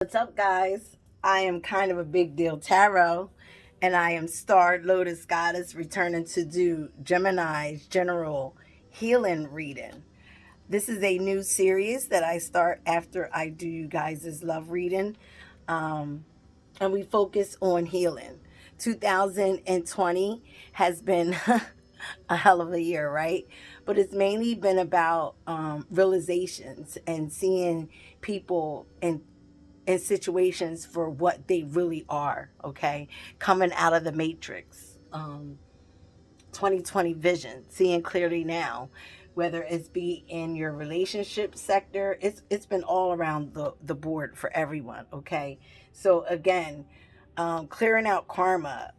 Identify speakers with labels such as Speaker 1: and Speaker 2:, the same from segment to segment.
Speaker 1: What's up, guys? I am kind of a big deal tarot, and I am Star Lotus Goddess returning to do Gemini's general healing reading. This is a new series that I start after I do you guys' love reading, and we focus on healing. 2020 has been a hell of a year, right? But it's mainly been about realizations and seeing people in situations for what they really are, okay? Coming out of the matrix. 2020 vision, seeing clearly now, whether it's be in your relationship sector, it's been all around the board for everyone, okay? So again, clearing out karma,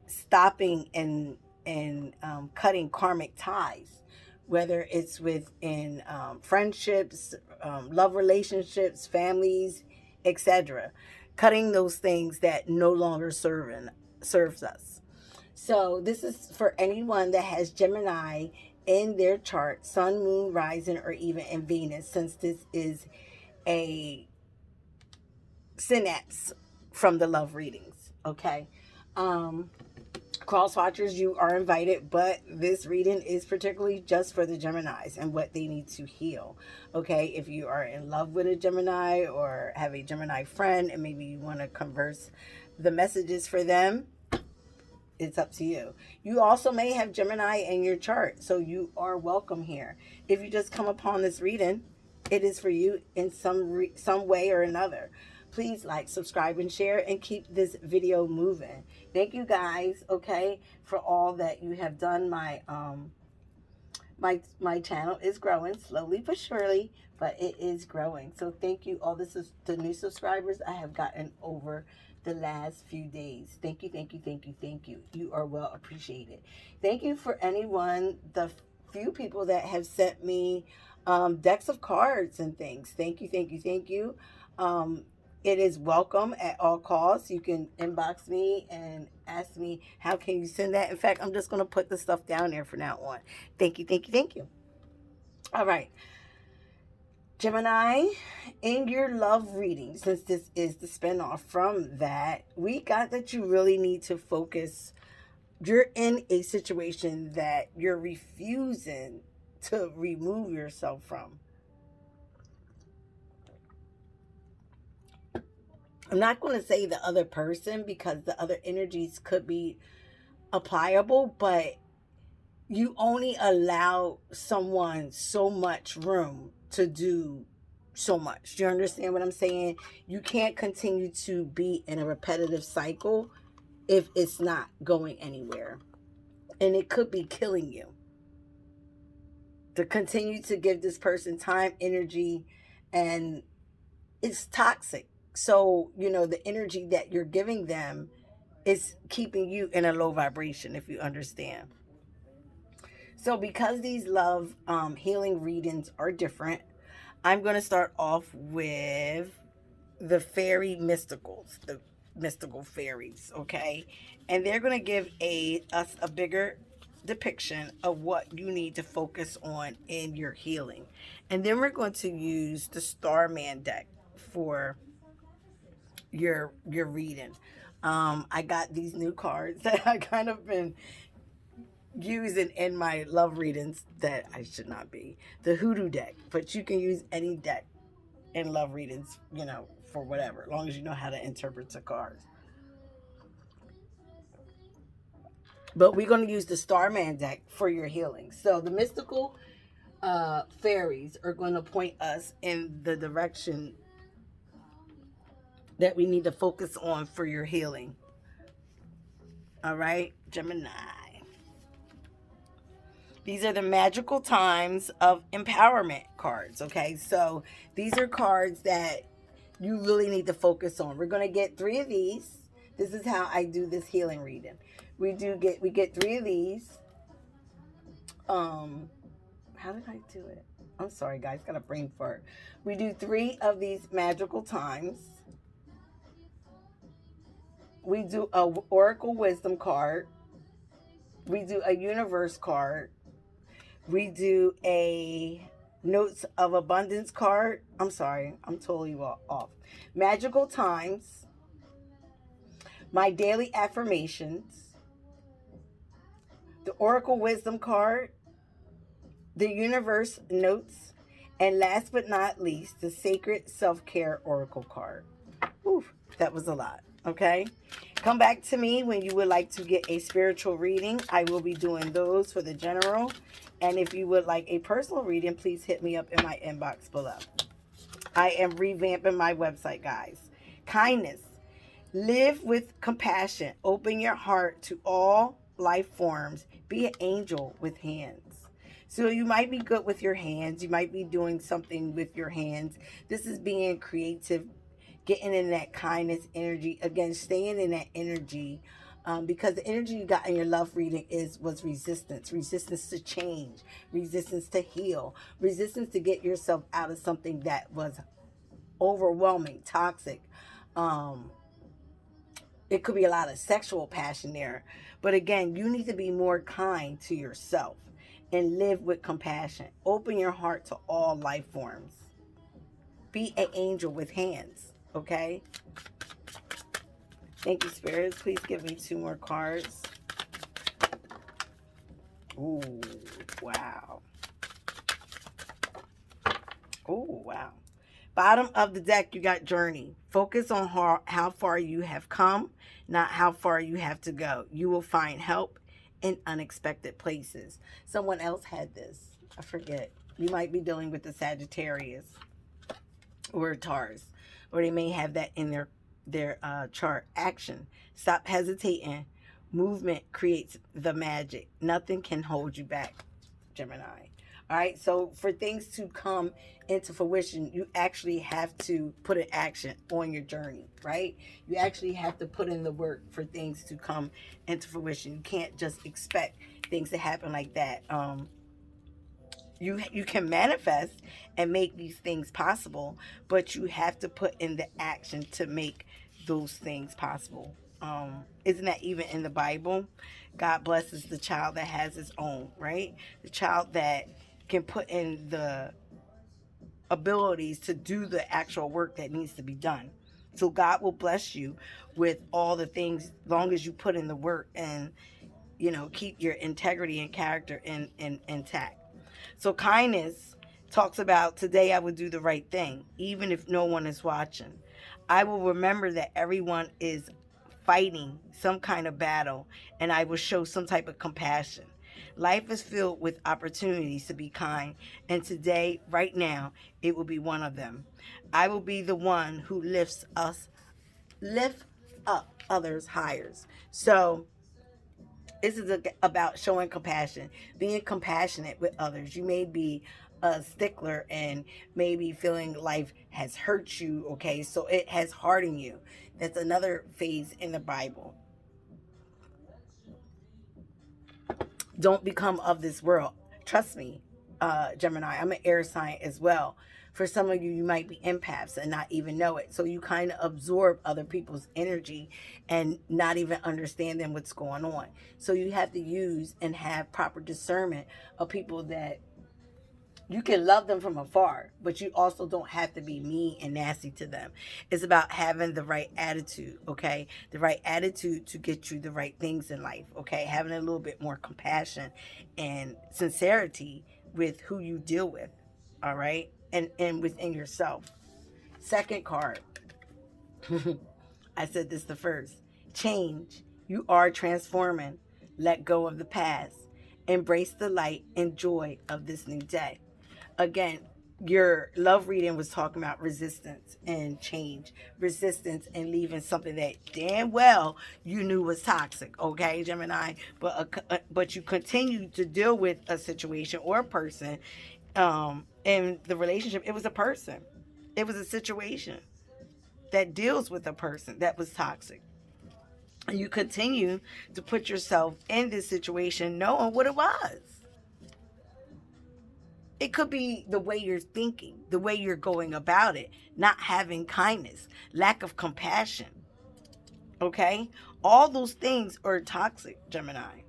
Speaker 1: stopping and cutting karmic ties, whether it's within friendships, love relationships, families, etc. Cutting those things that no longer serves us. So this is for anyone that has Gemini in their chart, Sun, Moon, Rising, or even in Venus, since this is a synapse from the love readings. Okay. Um, Cross watchers, you are invited, but this reading is particularly just for the Geminis and what they need to heal. Okay, if you are in love with a Gemini or have a Gemini friend and maybe you want to converse the messages for them, it's up to you. You also may have Gemini in your chart, so you are welcome here. If you just come upon this reading, it is for you in some way or another. Please like, subscribe, and share, and keep this video moving. Thank you guys, okay, for all that you have done. My channel is growing slowly but surely, but it is growing. So thank you. All this is the new subscribers I have gotten over the last few days. Thank you, thank you, thank you, thank you. You are well appreciated. Thank you for anyone, the few people that have sent me decks of cards and things. Thank you, thank you, thank you. It is welcome at all costs. You can inbox me and ask me how can you send that. In fact, I'm just going to put the stuff down there for now on. Thank you, thank you, thank you. All right. Gemini, in your love reading, since this is the spinoff from that, we got that you really need to focus. You're in a situation that you're refusing to remove yourself from. I'm not going to say the other person because the other energies could be applicable, but you only allow someone so much room to do so much. Do you understand what I'm saying? You can't continue to be in a repetitive cycle if it's not going anywhere. And it could be killing you. To continue to give this person time, energy, and it's toxic. So, the energy that you're giving them is keeping you in a low vibration, if you understand. So because these love healing readings are different, I'm going to start off with the fairy mysticals, the mystical fairies, okay? And they're going to give us a bigger depiction of what you need to focus on in your healing. And then we're going to use the Starman deck for your reading. I got these new cards that I kind of been using in my love readings that I should not be. The hoodoo deck, but you can use any deck in love readings, for whatever, as long as you know how to interpret the cards. But we're going to use the Starman deck for your healing. So the mystical fairies are going to point us in the direction that we need to focus on for your healing. All right, Gemini. These are the magical times of empowerment cards, okay? So these are cards that you really need to focus on. We're going to get 3 of these. This is how I do this healing reading. We get 3 of these. How did I do it? I'm sorry, guys. Got a brain fart. We do 3 of these magical times. We do a Oracle Wisdom card. We do a Universe card. We do a Notes of Abundance card. I'm sorry, I'm totally off. Magical Times, my daily affirmations, the Oracle Wisdom card, the Universe Notes, and last but not least, the Sacred Self-Care Oracle card. Oof, that was a lot. Okay. Come back to me when you would like to get a spiritual reading. I will be doing those for the general. And if you would like a personal reading, please hit me up in my inbox below. I am revamping my website, guys. Kindness. Live with compassion. Open your heart to all life forms. Be an angel with hands. So you might be good with your hands. You might be doing something with your hands. This is being creative, getting in that kindness energy. Again, staying in that energy. Because the energy you got in your love reading was resistance. Resistance to change. Resistance to heal. Resistance to get yourself out of something that was overwhelming, toxic. It could be a lot of sexual passion there. But again, you need to be more kind to yourself and live with compassion. Open your heart to all life forms. Be an angel with hands, okay? Thank you, spirits. Please give me 2 more cards. Ooh, wow. Ooh, wow. Bottom of the deck, you got journey. Focus on how far you have come, not how far you have to go. You will find help in unexpected places. Someone else had this. I forget. You might be dealing with the Sagittarius or Taurus, or they may have that in their chart. Action. Stop hesitating. Movement creates the magic. Nothing can hold you back, Gemini. All right, so for things to come into fruition, you actually have to put an action on your journey, right? You actually have to put in the work for things to come into fruition. You can't just expect things to happen like that. You can manifest and make these things possible, but you have to put in the action to make those things possible. Isn't that even in the Bible? God blesses the child that has his own, right? The child that can put in the abilities to do the actual work that needs to be done. So God will bless you with all the things, long as you put in the work and, keep your integrity and character intact. So kindness talks about, today I will do the right thing, even if no one is watching. I will remember that everyone is fighting some kind of battle, and I will show some type of compassion. Life is filled with opportunities to be kind, and today, right now, it will be one of them. I will be the one who lift up others higher. So this is about showing compassion, being compassionate with others. You may be a stickler and maybe feeling life has hurt you, okay? So it has hardened you. That's another phase in the Bible. Don't become of this world. Trust me, Gemini, I'm an air sign as well. For some of you, you might be empaths and not even know it. So you kind of absorb other people's energy and not even understand them what's going on. So you have to use and have proper discernment of people that you can love them from afar, but you also don't have to be mean and nasty to them. It's about having the right attitude, okay? The right attitude to get you the right things in life, okay? Having a little bit more compassion and sincerity with who you deal with, all right? And within yourself. Second card. I said this the first. Change. You are transforming. Let go of the past. Embrace the light and joy of this new day. Again, your love reading was talking about resistance and change, resistance and leaving something that damn well you knew was toxic, okay, Gemini, but you continue to deal with a situation or a person. In the relationship, it was a person, it was a situation that deals with a person that was toxic, and you continue to put yourself in this situation knowing what it was. It could be the way you're thinking, the way you're going about it, not having kindness, lack of compassion. Okay? All those things are toxic, Gemini. . 。 . 。 . . . . . . . . . . . . . . . . . . . . . . . . . . . . . . . . . . . . . . . . . . . . . . . . . . . . . . . . .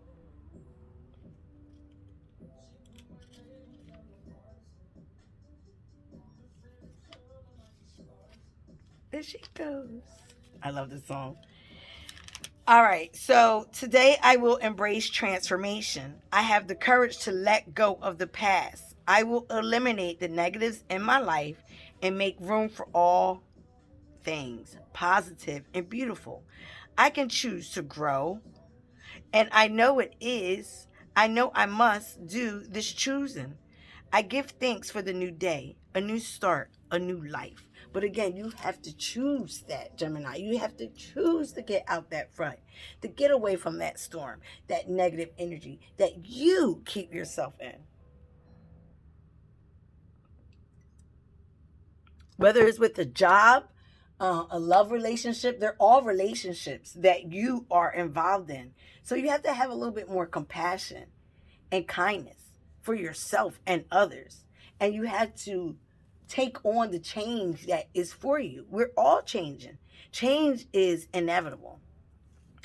Speaker 1: There she goes. I love this song. All right, so today I will embrace transformation. I have the courage to let go of the past. I will eliminate the negatives in my life and make room for all things positive and beautiful. I can choose to grow, and I know it is. I know I must do this choosing. I give thanks for the new day, a new start, a new life. But again, you have to choose that, Gemini. You have to choose to get out that front, to get away from that storm, that negative energy that you keep yourself in. Whether it's with a job, a love relationship, they're all relationships that you are involved in. So you have to have a little bit more compassion and kindness for yourself and others. And you have to take on the change that is for you. We're all changing. Change is inevitable.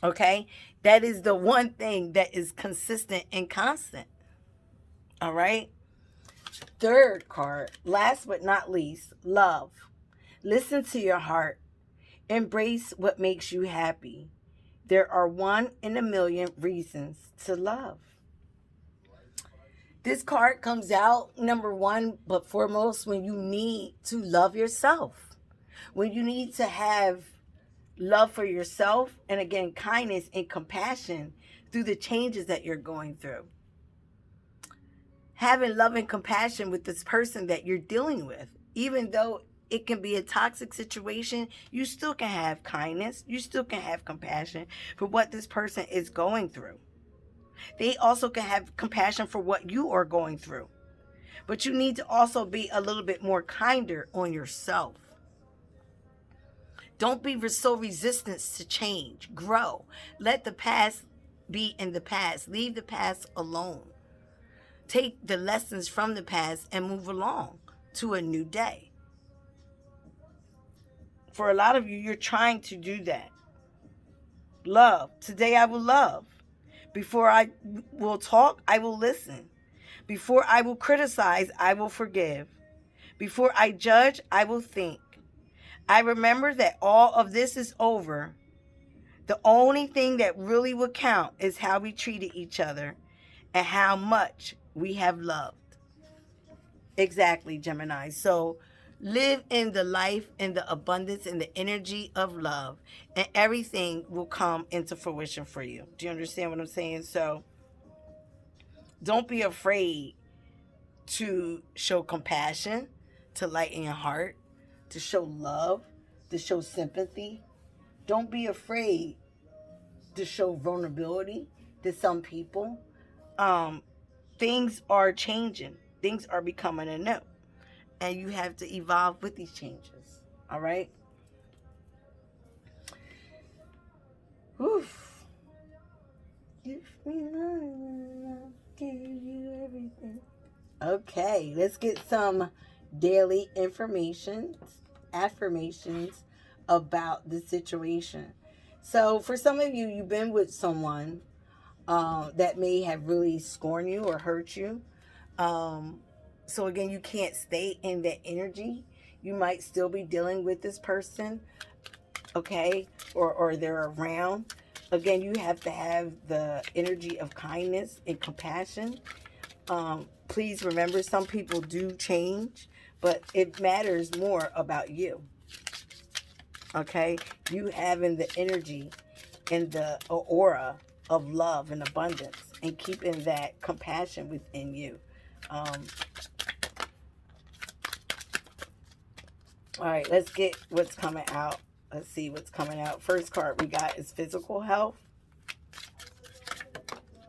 Speaker 1: Okay? That is the one thing that is consistent and constant. All right? Third card, last but not least, love. Listen to your heart. Embrace what makes you happy. There are 1 in a million reasons to love. This card comes out, number one, but foremost, when you need to love yourself. When you need to have love for yourself, and again, kindness and compassion through the changes that you're going through. Having love and compassion with this person that you're dealing with, even though it can be a toxic situation, you still can have kindness. You still can have compassion for what this person is going through. They also can have compassion for what you are going through. But you need to also be a little bit more kinder on yourself. Don't be so resistant to change. Grow. Let the past be in the past. Leave the past alone. Take the lessons from the past and move along to a new day. For a lot of you, you're trying to do that. Love. Today I will love. Before I will talk, I will listen. Before I will criticize, I will forgive. Before I judge, I will think. I remember that all of this is over. The only thing that really will count is how we treated each other and how much we have loved. Exactly, Gemini. So live in the life and the abundance and the energy of love, and everything will come into fruition for you. Do you understand what I'm saying? So don't be afraid to show compassion, to lighten your heart, to show love, to show sympathy. Don't be afraid to show vulnerability to some people. Things are changing. Things are becoming anew. And you have to evolve with these changes. All right? Oof. Give me love, give you everything. Okay, let's get some daily affirmations about the situation. So for some of you, you've been with someone that may have really scorned you or hurt you. So again, you can't stay in that energy. You might still be dealing with this person, okay, or they're around. Again, you have to have the energy of kindness and compassion. Please remember, some people do change, but it matters more about you. Okay, you having the energy and the aura of love and abundance, and keeping that compassion within you. All right, let's get what's coming out. Let's see what's coming out. First card we got is physical health.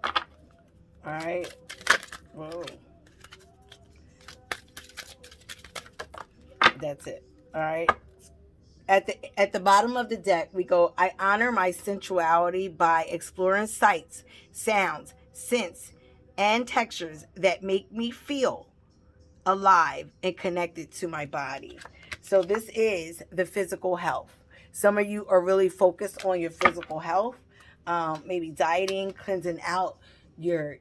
Speaker 1: All right. Whoa. That's it. All right. At the bottom of the deck, we go, I honor my sensuality by exploring sights, sounds, scents, and textures that make me feel alive and connected to my body. So this is the physical health. Some of you are really focused on your physical health, maybe dieting, cleansing out your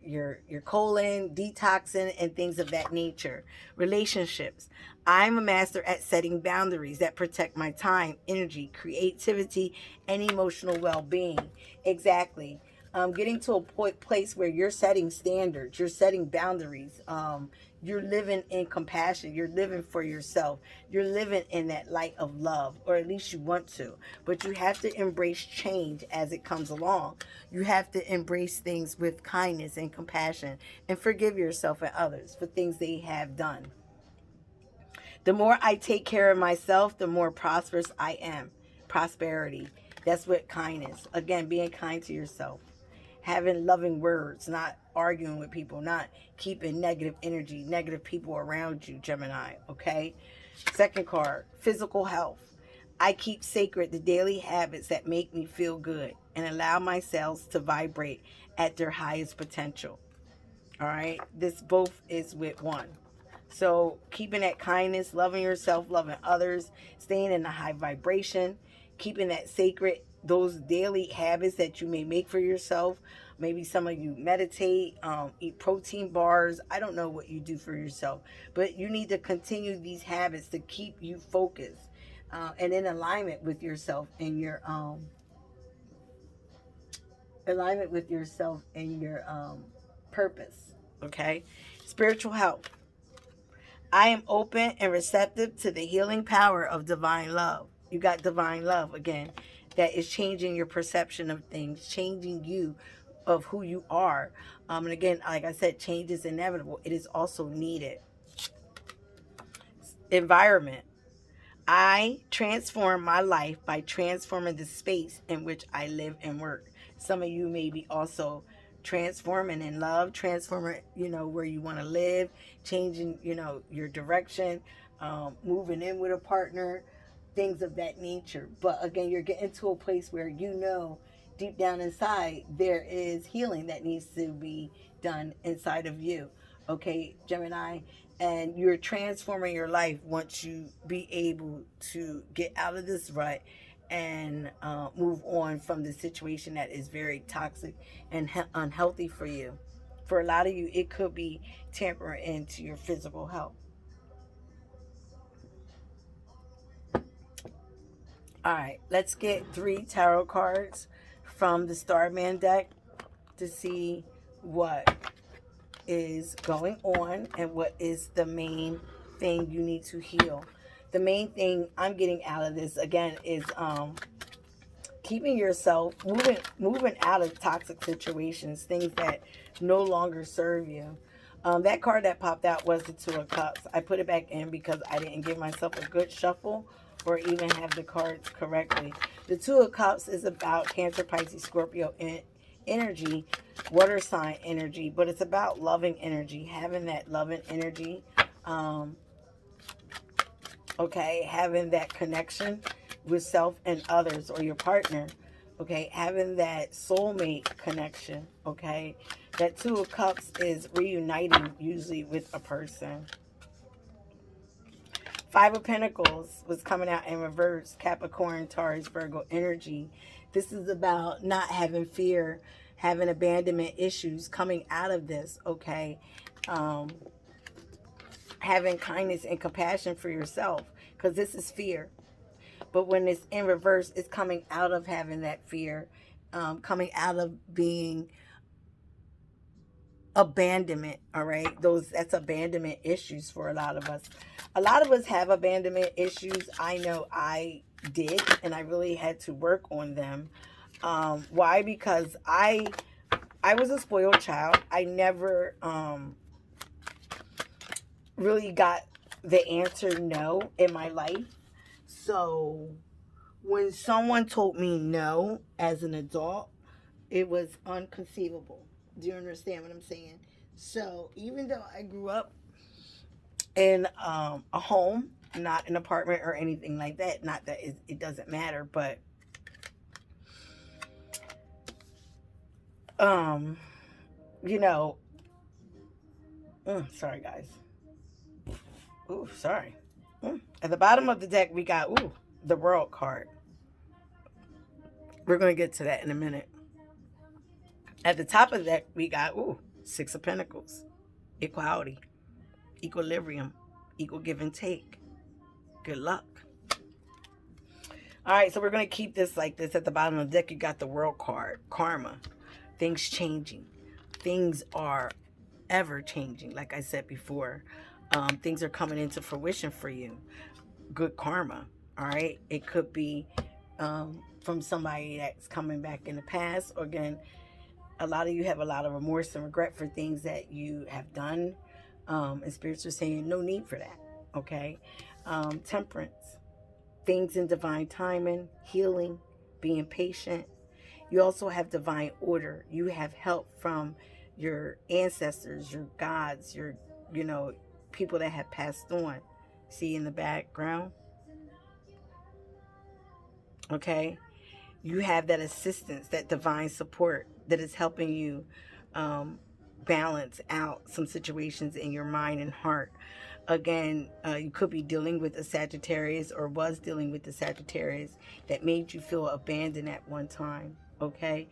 Speaker 1: colon, detoxing, and things of that nature. Relationships. I'm a master at setting boundaries that protect my time, energy, creativity, and emotional well-being. Exactly. Getting to a place where you're setting standards, you're setting boundaries. You're living in compassion. You're living for yourself. You're living in that light of love, or at least you want to. But you have to embrace change as it comes along. You have to embrace things with kindness and compassion and forgive yourself and others for things they have done. The more I take care of myself, the more prosperous I am. Prosperity. That's what kindness. Again, being kind to yourself. Having loving words, not arguing with people, not keeping negative energy, negative people around you, Gemini. Okay? Second card, physical health. I keep sacred the daily habits that make me feel good and allow my cells to vibrate at their highest potential. All right? This both is with one. So keeping that kindness, loving yourself, loving others, staying in a high vibration, keeping that sacred, those daily habits that you may make for yourself. Maybe some of you meditate, eat protein bars. I don't know what you do for yourself, but you need to continue these habits to keep you focused and in alignment with yourself and your purpose. Okay, spiritual health. I am open and receptive to the healing power of divine love. You got divine love again that is changing your perception of things, changing you of who you are. And again, like I said, change is inevitable. It is also needed. Environment. I transform my life by transforming the space in which I live and work. Some of you may be also transforming in love, transforming, where you want to live, changing, your direction, moving in with a partner, things of that nature. But again, you're getting to a place where deep down inside there is healing that needs to be done inside of you. Okay, Gemini, and you're transforming your life once you be able to get out of this rut and move on from the situation that is very toxic and unhealthy for you. For a lot of you, it could be tampering into your physical health. All right, let's get 3 tarot cards from the Starman deck to see what is going on and what is the main thing you need to heal. The main thing I'm getting out of this again is keeping yourself moving out of toxic situations, things that no longer serve you. That card that popped out was the Two of Cups. I put it back in because I didn't give myself a good shuffle or even have the cards correctly. The Two of Cups is about Cancer, Pisces, Scorpio, energy, water sign energy, but it's about loving energy, having that loving energy. Okay, having that connection with self and others or your partner. Okay, having that soulmate connection. Okay, that Two of Cups is reuniting usually with a person. Five of Pentacles was coming out in reverse. Capricorn, Taurus, Virgo energy. This is about not having fear, having abandonment issues coming out of this. Okay, having kindness and compassion for yourself, because this is fear. But when it's in reverse, it's coming out of having that fear, coming out of being abandonment. All right, that's abandonment issues for a lot of us. A lot of us have abandonment issues. I know I did, and I really had to work on them. Why? Because I was a spoiled child. I never really got the answer no in my life. So when someone told me no as an adult, it was unconceivable. Do you understand what I'm saying? So even though I grew up in a home, not an apartment or anything like that, not that it doesn't matter, but um, you know, sorry guys. Ooh, sorry. At the bottom of the deck, we got the World card. We're gonna get to that in a minute. At the top of that, we got, Six of Pentacles. Equality, equilibrium, equal give and take. Good luck. All right, so we're going to keep this like this. At the bottom of the deck, you got the World card. Karma. Things changing. Things are ever changing. Like I said before, things are coming into fruition for you. Good karma. All right. It could be from somebody that's coming back in the past. Or again, a lot of you have a lot of remorse and regret for things that you have done. And spirits are saying no need for that. Okay. Temperance. Things in divine timing. Healing. Being patient. You also have divine order. You have help from your ancestors, your gods, your, people that have passed on. See in the background? Okay? You have that assistance, that divine support that is helping you balance out some situations in your mind and heart. Again, you could be dealing with a Sagittarius, or was dealing with the Sagittarius that made you feel abandoned at one time. Okay?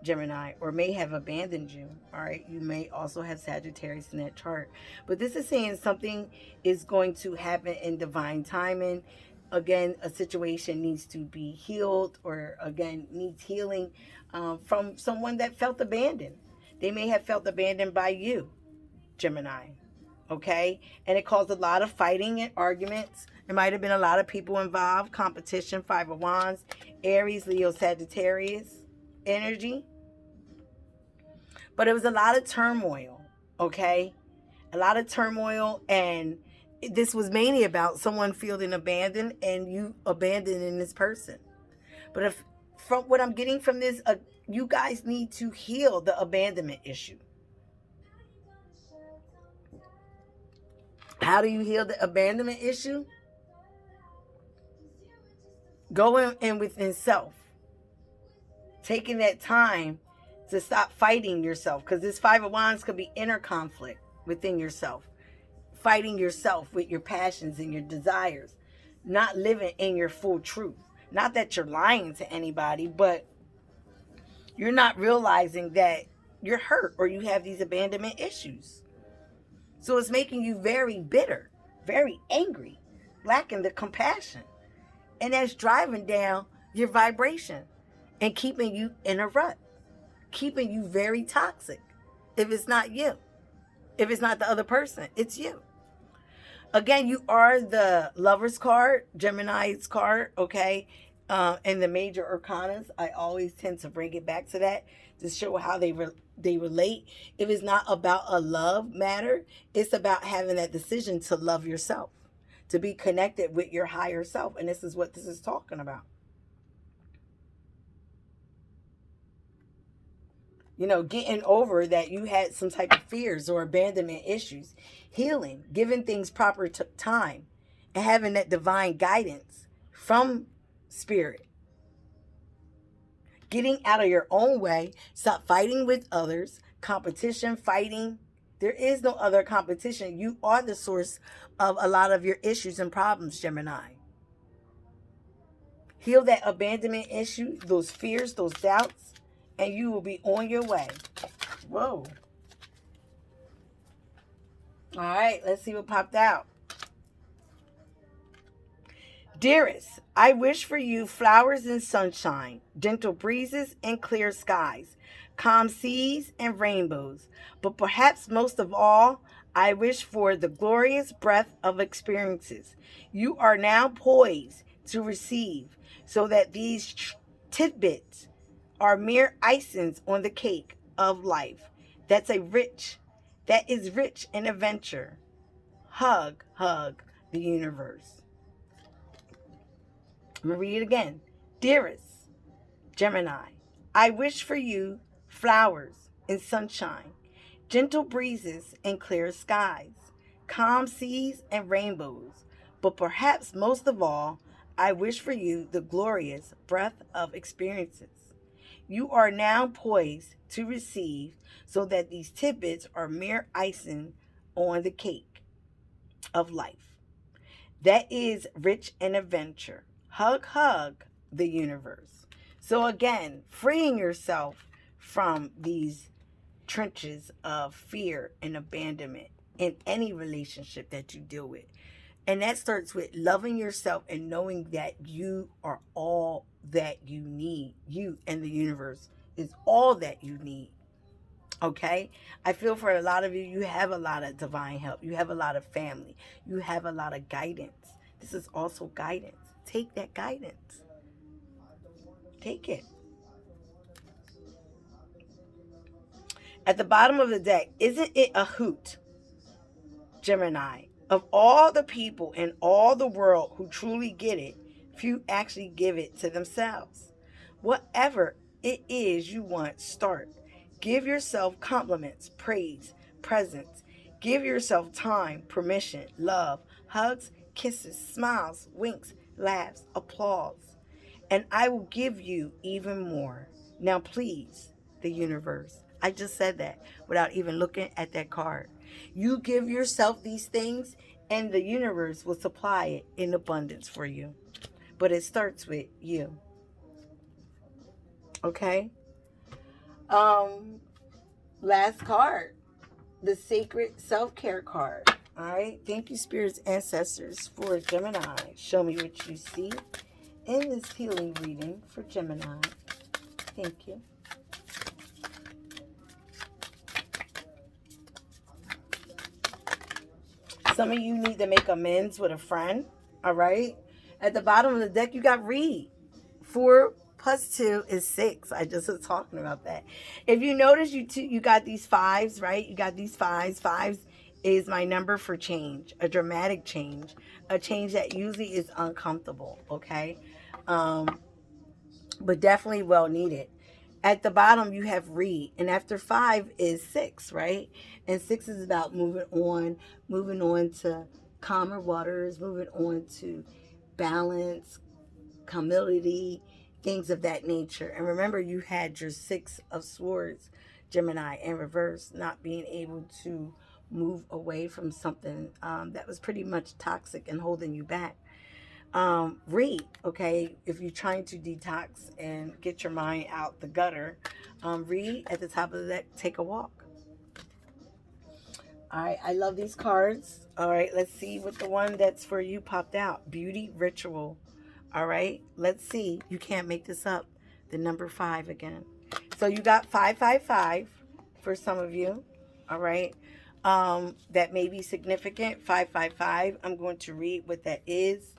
Speaker 1: Gemini, or may have abandoned you. All right? You may also have Sagittarius in that chart. But this is saying something is going to happen in divine timing. Again, a situation needs to be healed, or again, needs healing from someone that felt abandoned. They may have felt abandoned by you, Gemini. Okay? And it caused a lot of fighting and arguments. There might have been a lot of people involved. Competition, Five of Wands, Aries, Leo, Sagittarius energy. But it was a lot of turmoil. Okay? A lot of turmoil, and this was mainly about someone feeling abandoned and you abandoning this person. But if from what I'm getting from this, you guys need to heal the abandonment issue. How do you heal the abandonment issue? Going in within self. Taking that time to stop fighting yourself. Because this Five of Wands could be inner conflict within yourself. Fighting yourself with your passions and your desires. Not living in your full truth. Not that you're lying to anybody, but you're not realizing that you're hurt or you have these abandonment issues. So it's making you very bitter, very angry, lacking the compassion. And that's driving down your vibration and keeping you in a rut, keeping you very toxic. If it's not you, if it's not the other person, it's you. Again, you are the Lover's card, Gemini's card, okay? And the major arcanas, I always tend to bring it back to that to show how they relate. If it's not about a love matter, it's about having that decision to love yourself, to be connected with your higher self. And this is what this is talking about. Getting over that you had some type of fears or abandonment issues. Healing, giving things proper time, and having that divine guidance from spirit. Getting out of your own way. Stop fighting with others. Competition, fighting. There is no other competition. You are the source of a lot of your issues and problems, Gemini. Heal that abandonment issue, those fears, those doubts, and you will be on your way. Whoa. All right, let's see what popped out. Dearest, I wish for you flowers and sunshine, gentle breezes and clear skies, calm seas and rainbows. But perhaps most of all, I wish for the glorious breath of experiences you are now poised to receive, so that these tidbits are mere icings on the cake of life. That is rich in adventure. Hug the universe. I'm going to read it again. Dearest Gemini, I wish for you flowers and sunshine, gentle breezes and clear skies, calm seas and rainbows. But perhaps most of all, I wish for you the glorious breath of experiences you are now poised to receive, so that these tidbits are mere icing on the cake of life. That is rich in adventure. Hug the universe. So again, freeing yourself from these trenches of fear and abandonment in any relationship that you deal with. And that starts with loving yourself and knowing that you are all that you need. You and the universe is all that you need. Okay? I feel for a lot of you, you have a lot of divine help. You have a lot of family. You have a lot of guidance. This is also guidance. Take that guidance. Take it. At the bottom of the deck, isn't it a hoot, Gemini? Of all the people in all the world who truly get it, few actually give it to themselves. Whatever it is you want, start. Give yourself compliments, praise, presents. Give yourself time, permission, love, hugs, kisses, smiles, winks, laughs, applause. And I will give you even more. Now, please, the universe. I just said that without even looking at that card. You give yourself these things, and the universe will supply it in abundance for you. But it starts with you. Okay? Um, Last card, the sacred self-care card. All right. Thank you, spirits, ancestors, for Gemini. Show me what you see in this healing reading for Gemini. Thank you. Some of you need to make amends with a friend. All right. At the bottom of the deck, you got read. 4 plus 2 is 6. I just was talking about that. If you notice, you got these fives, right? You got these fives. Fives is my number for change, a dramatic change, a change that usually is uncomfortable. Okay. But definitely well needed. At the bottom, you have read, and after 5 is 6, right? And 6 is about moving on to calmer waters, moving on to balance, humility, things of that nature. And remember, you had your 6 of swords, Gemini, in reverse, not being able to move away from something that was pretty much toxic and holding you back. Read, okay, if you're trying to detox and get your mind out the gutter, read. At the top of the deck, take a walk. All right, I love these cards. All right, let's see what the one that's for you popped out. Beauty ritual. All right, let's see. You can't make this up. The number 5 again. So you got 555 for some of you. All right, that may be significant. 555. I'm going to read what that is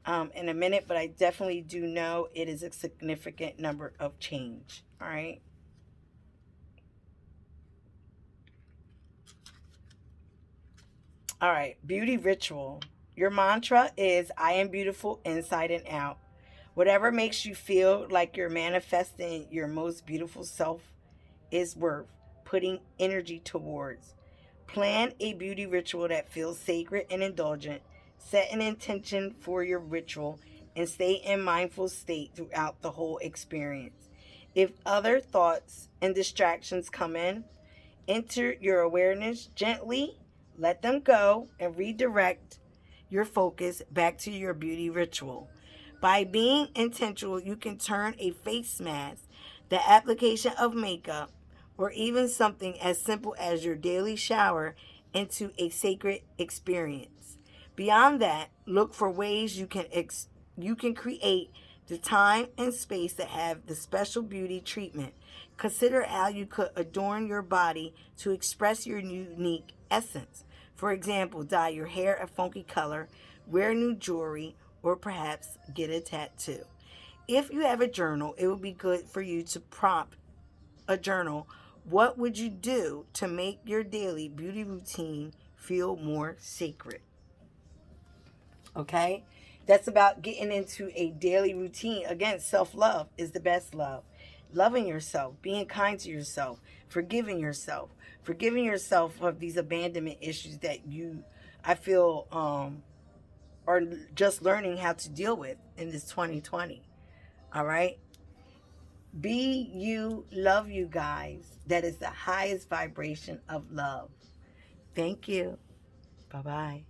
Speaker 1: in a minute, but I definitely do know it is a significant number of change. All right. All right. Beauty ritual. Your mantra is I am beautiful inside and out. Whatever makes you feel like you're manifesting your most beautiful self is worth putting energy towards. Plan a beauty ritual that feels sacred and indulgent. Set an intention for your ritual and stay in mindful state throughout the whole experience. If other thoughts and distractions come in, enter your awareness gently, let them go, and redirect your focus back to your beauty ritual. By being intentional, you can turn a face mask, the application of makeup, or even something as simple as your daily shower into a sacred experience. Beyond that, look for ways you can create the time and space to have the special beauty treatment. Consider how you could adorn your body to express your unique essence. For example, dye your hair a funky color, wear new jewelry, or perhaps get a tattoo. If you have a journal, it would be good for you to prompt a journal. What would you do to make your daily beauty routine feel more sacred? Okay? That's about getting into a daily routine. Again, self-love is the best love. Loving yourself, being kind to yourself, forgiving yourself of these abandonment issues that I feel, are just learning how to deal with in this 2020. All right? Be you, love you guys. That is the highest vibration of love. Thank you. Bye-bye.